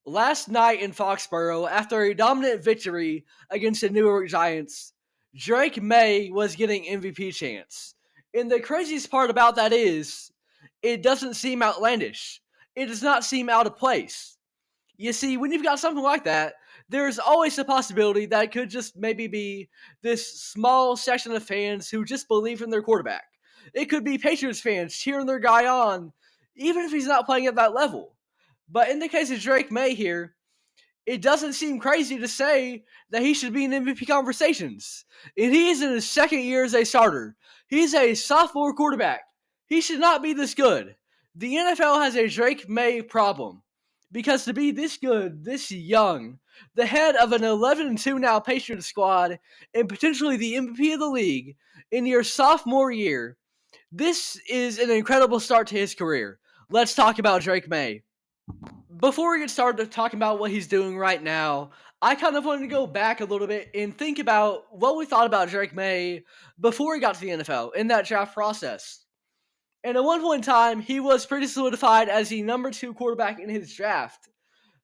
Last night in Foxborough, after a dominant victory against the New York Giants, Drake Maye was getting MVP chance. And the craziest part about that is, it doesn't seem outlandish. It does not seem out of place. You see, when you've got something like that, there's always a possibility that it could just maybe be this small section of fans who just believe in their quarterback. It could be Patriots fans cheering their guy on, even if he's not playing at that level. But in the case of Drake Maye here, it doesn't seem crazy to say that he should be in MVP conversations. And he is in his second year as a starter. He's a sophomore quarterback. He should not be this good. The NFL has a Drake Maye problem. Because to be this good, this young, the head of an 11-2 now Patriots squad, and potentially the MVP of the league in your sophomore year, this is an incredible start to his career. Let's talk about Drake Maye. Before we get started talking about what he's doing right now, I kind of wanted to go back a little bit and think about what we thought about Drake Maye before he got to the NFL in that draft process. And at one point in time, he was pretty solidified as the number 2 quarterback in his draft.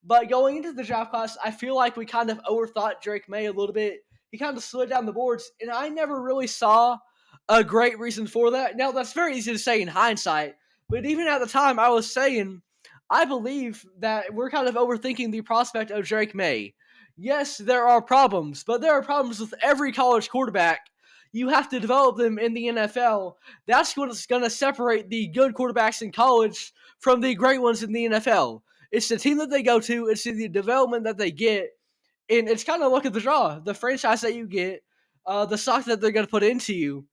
But going into the draft class, I feel like we kind of overthought Drake Maye a little bit. He kind of slid down the boards, and I never really saw a great reason for that. Now, that's very easy to say in hindsight, but even at the time, I was saying, I believe that we're kind of overthinking the prospect of Drake Maye. Yes, there are problems, but there are problems with every college quarterback. You have to develop them in the NFL. That's what's going to separate the good quarterbacks in college from the great ones in the NFL. It's the team that they go to. It's the development that they get. And it's kind of luck of the draw. The franchise that you get, the stock that they're going to put into you.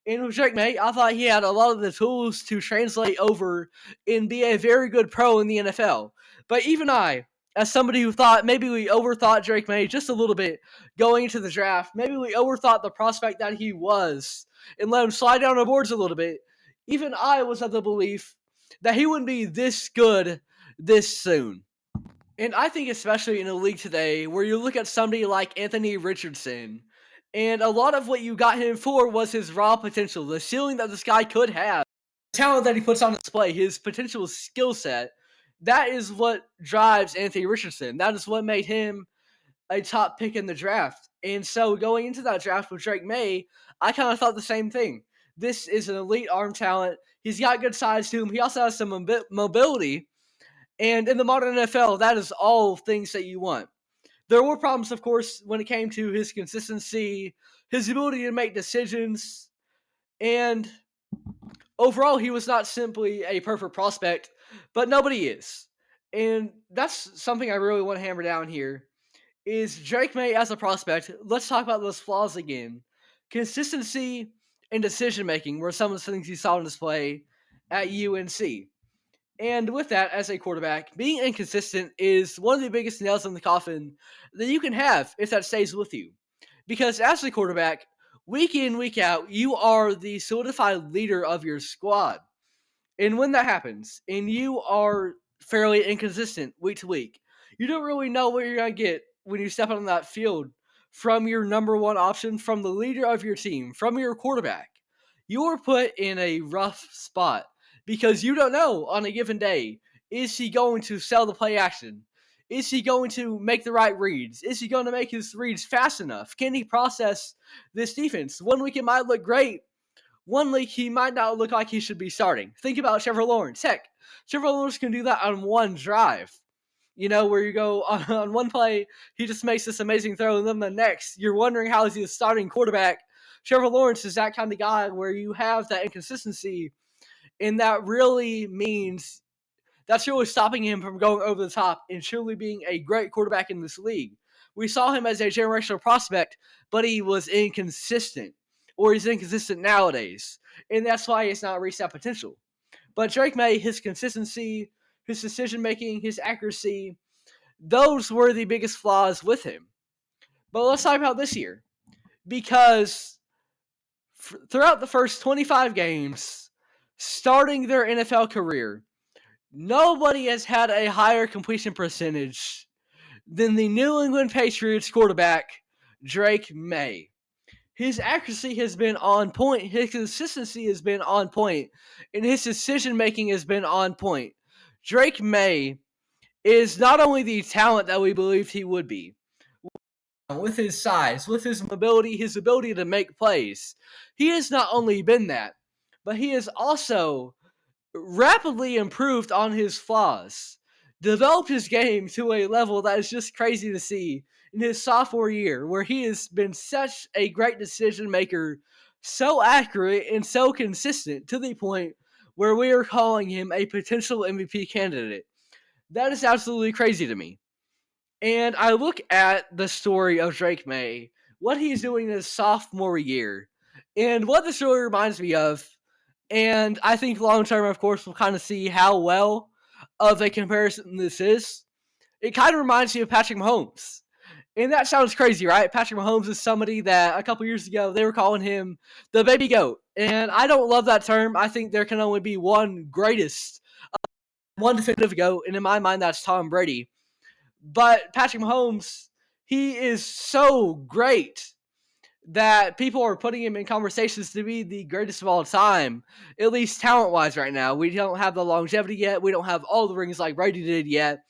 And with Drake Maye, I thought he had a lot of the tools to translate over and be a very good pro in the NFL. But even I, as somebody who thought maybe we overthought Drake Maye just a little bit going into the draft, maybe we overthought the prospect that he was and let him slide down the boards a little bit, even I was of the belief that he wouldn't be this good this soon. And I think especially in a league today where you look at somebody like Anthony Richardson, and a lot of what you got him for was his raw potential, the ceiling that this guy could have, the talent that he puts on display, his potential skill set. That is what drives Anthony Richardson. That is what made him a top pick in the draft. And so going into that draft with Drake Maye, I kind of thought the same thing. This is an elite arm talent. He's got good size to him. He also has some mobility. And in the modern NFL, that is all things that you want. There were problems, of course, when it came to his consistency, his ability to make decisions, and overall, he was not simply a perfect prospect, but nobody is. And that's something I really want to hammer down here, is Drake Maye as a prospect. Let's talk about those flaws again. Consistency and decision-making were some of the things you saw on display at UNC. And with that, as a quarterback, being inconsistent is one of the biggest nails in the coffin that you can have if that stays with you. Because as a quarterback, week in, week out, you are the solidified leader of your squad. And when that happens, and you are fairly inconsistent week to week, you don't really know what you're going to get when you step on that field from your number one option, from the leader of your team, from your quarterback. You're put in a rough spot because you don't know on a given day, is he going to sell the play action? Is he going to make the right reads? Is he going to make his reads fast enough? Can he process this defense? 1 week it might look great. 1 week he might not look like he should be starting. Think about Trevor Lawrence. Heck, Trevor Lawrence can do that on one drive. You know, where you go on one play, he just makes this amazing throw, and then the next, you're wondering how is he a starting quarterback. Trevor Lawrence is that kind of guy where you have that inconsistency, and that really means that's really stopping him from going over the top and truly being a great quarterback in this league. We saw him as a generational prospect, but he was inconsistent, or he's inconsistent nowadays, and that's why he's not reached that potential. But Drake Maye, his consistency, his decision-making, his accuracy, those were the biggest flaws with him. But let's talk about this year, because throughout the first 25 games, starting their NFL career, nobody has had a higher completion percentage than the New England Patriots quarterback, Drake Maye. His accuracy has been on point, his consistency has been on point, and his decision-making has been on point. Drake Maye is not only the talent that we believed he would be, with his size, with his mobility, his ability to make plays. He has not only been that, but he has also rapidly improved on his flaws, developed his game to a level that is just crazy to see in his sophomore year, where he has been such a great decision maker, so accurate and so consistent to the point where we are calling him a potential MVP candidate. That is absolutely crazy to me. And I look at the story of Drake May, what he's doing in his sophomore year, and what this really reminds me of. And I think long term, of course, we'll kind of see how well of a comparison this is. It kind of reminds me of Patrick Mahomes. And that sounds crazy, right? Patrick Mahomes is somebody that a couple years ago they were calling him the baby goat. And I don't love that term. I think there can only be one greatest, one definitive goat. And in my mind, that's Tom Brady. But Patrick Mahomes, he is so great that people are putting him in conversations to be the greatest of all time, at least talent wise right now. We don't have the longevity yet. We don't have all the rings like Brady did yet,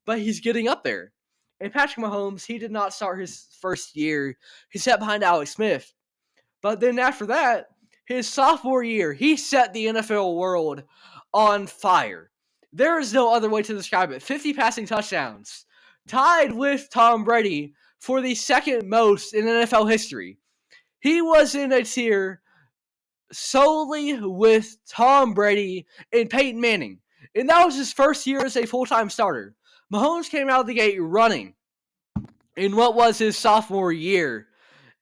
but he's getting up there. And Patrick Mahomes, he did not start his first year. He sat behind Alex Smith. But then after that, his sophomore year, he set the NFL world on fire. There is no other way to describe it. 50 passing touchdowns, tied with Tom Brady for the second most in NFL history. He was in a tier solely with Tom Brady and Peyton Manning. And that was his first year as a full-time starter. Mahomes came out of the gate running in what was his sophomore year.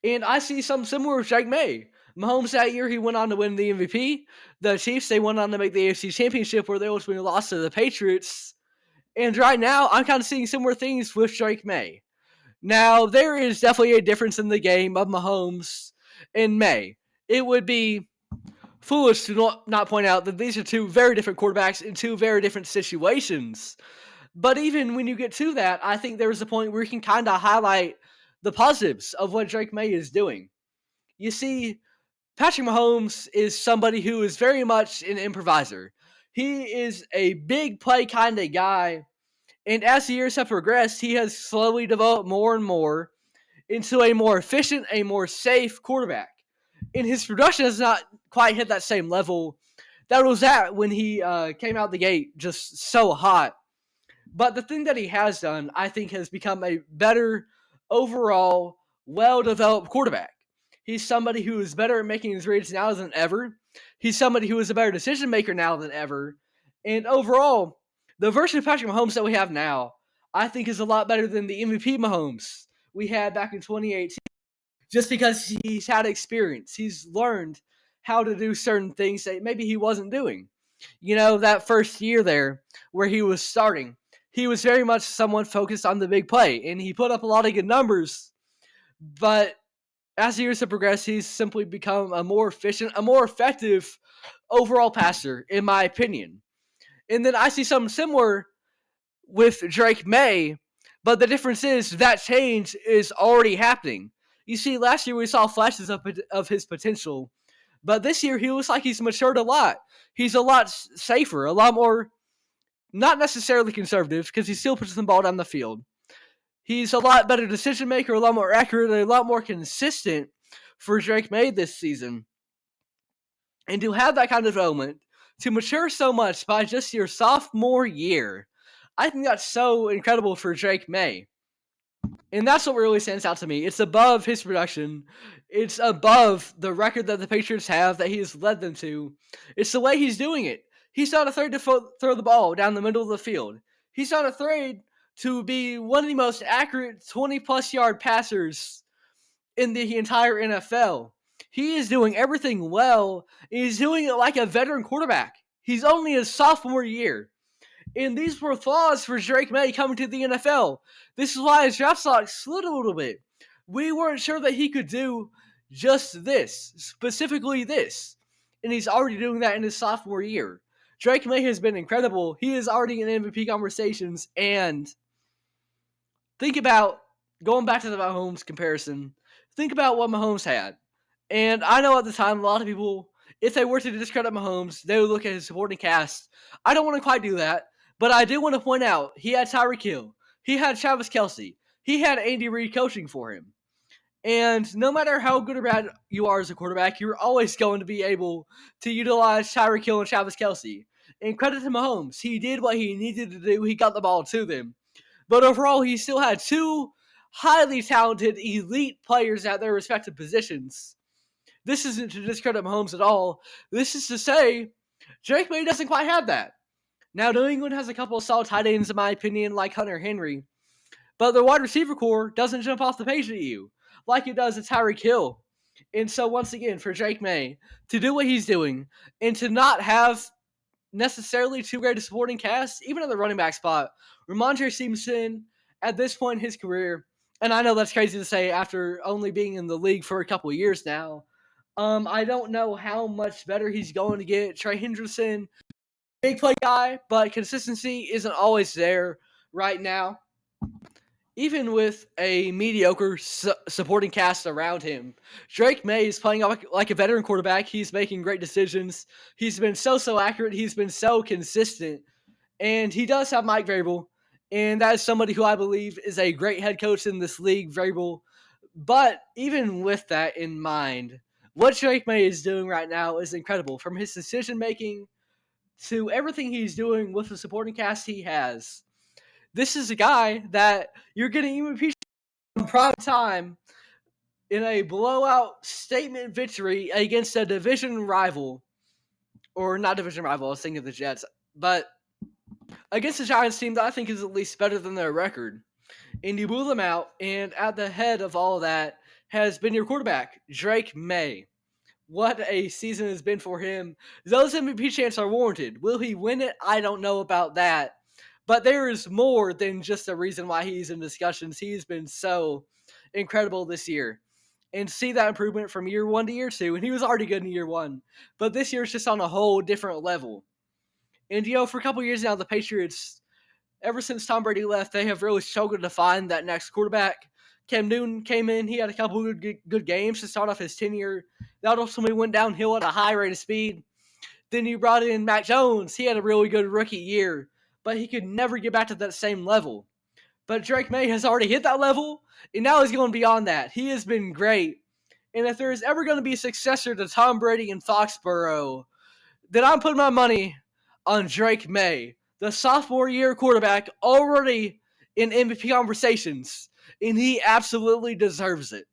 And I see something similar with Drake May. Mahomes that year, he went on to win the MVP. The Chiefs, they went on to make the AFC Championship where they ultimately lost to the Patriots. And right now, I'm kind of seeing similar things with Drake May. Now, there is definitely a difference in the game of Mahomes and May. It would be foolish to not point out that these are two very different quarterbacks in two very different situations. But even when you get to that, I think there's a point where you can kind of highlight the positives of what Drake May is doing. You see, Patrick Mahomes is somebody who is very much an improviser. He is a big play kind of guy. And as the years have progressed, he has slowly developed more and more into a more efficient, a more safe quarterback. And his production has not quite hit that same level that it was at when he came out the gate just so hot. But the thing that he has done, I think, has become a better overall, well-developed quarterback. He's somebody who is better at making his reads now than ever. He's somebody who is a better decision maker now than ever. And overall, the version of Patrick Mahomes that we have now, I think, is a lot better than the MVP Mahomes we had back in 2018. Just because he's had experience, he's learned how to do certain things that maybe he wasn't doing. You know, that first year there where he was starting, he was very much someone focused on the big play, and he put up a lot of good numbers. But as the years have progressed, he's simply become a more efficient, a more effective overall passer, in my opinion. And then I see something similar with Drake May, but the difference is that change is already happening. You see, last year we saw flashes of his potential, but this year he looks like he's matured a lot. He's a lot safer, a lot more, not necessarily conservative, because he still puts the ball down the field. He's a lot better decision maker, a lot more accurate, a lot more consistent for Drake May this season. And to have that kind of development, to mature so much by just your sophomore year, I think that's so incredible for Drake May. And that's what really stands out to me. It's above his production. It's above the record that the Patriots have that he has led them to. It's the way he's doing it. He's not afraid to throw the ball down the middle of the field. He's not afraid to be one of the most accurate 20-plus yard passers in the entire NFL. He is doing everything well. He's doing it like a veteran quarterback. He's only his sophomore year. And these were flaws for Drake May coming to the NFL. This is why his draft stock slid a little bit. We weren't sure that he could do just this, specifically this. And he's already doing that in his sophomore year. Drake May has been incredible. He is already in MVP conversations. And think about, going back to the Mahomes comparison, think about what Mahomes had. And I know at the time, a lot of people, if they were to discredit Mahomes, they would look at his supporting cast. I don't want to quite do that. But I do want to point out, he had Tyreek Hill. He had Travis Kelce. He had Andy Reid coaching for him. And no matter how good or bad you are as a quarterback, you're always going to be able to utilize Tyreek Hill and Travis Kelce. And credit to Mahomes. He did what he needed to do. He got the ball to them. But overall, he still had two highly talented, elite players at their respective positions. This isn't to discredit Mahomes at all. This is to say, Drake May doesn't quite have that. Now, New England has a couple of solid tight ends, in my opinion, like Hunter Henry. But the wide receiver core doesn't jump off the page at you like it does at Tyreek Hill. And so, once again, for Drake May to do what he's doing and to not have necessarily too great a supporting cast, even at the running back spot, Ramondre Stevenson, at this point in his career, and I know that's crazy to say after only being in the league for a couple of years now, I don't know how much better he's going to get. Trey Hendrickson, big play guy, but consistency isn't always there right now. Even with a mediocre supporting cast around him, Drake May is playing like a veteran quarterback. He's making great decisions. He's been so accurate. He's been so consistent. And he does have Mike Vrabel, and that is somebody who I believe is a great head coach in this league, Vrabel. But even with that in mind, what Drake May is doing right now is incredible. From his decision making to everything he's doing with the supporting cast he has. This is a guy that you're getting MVP in prime time in a blowout statement victory against a division rival. Or not division rival, I was thinking of the Jets. But against the Giants team that I think is at least better than their record. And you blew them out, and at the head of all of that has been your quarterback, Drake May. What a season has been for him. Those MVP chants are warranted. Will he win it? I don't know about that. But there is more than just a reason why he's in discussions. He's been so incredible this year. And see that improvement from year one to year two. And he was already good in year one. But this year is just on a whole different level. And, for a couple years now, the Patriots, ever since Tom Brady left, they have really struggled to find that next quarterback. Cam Newton came in. He had a couple of good games to start off his tenure. That ultimately went downhill at a high rate of speed. Then you brought in Mac Jones. He had a really good rookie year, but he could never get back to that same level. But Drake May has already hit that level, and now he's going beyond that. He has been great. And if there is ever going to be a successor to Tom Brady in Foxborough, then I'm putting my money on Drake May, the sophomore year quarterback already in MVP conversations, and he absolutely deserves it.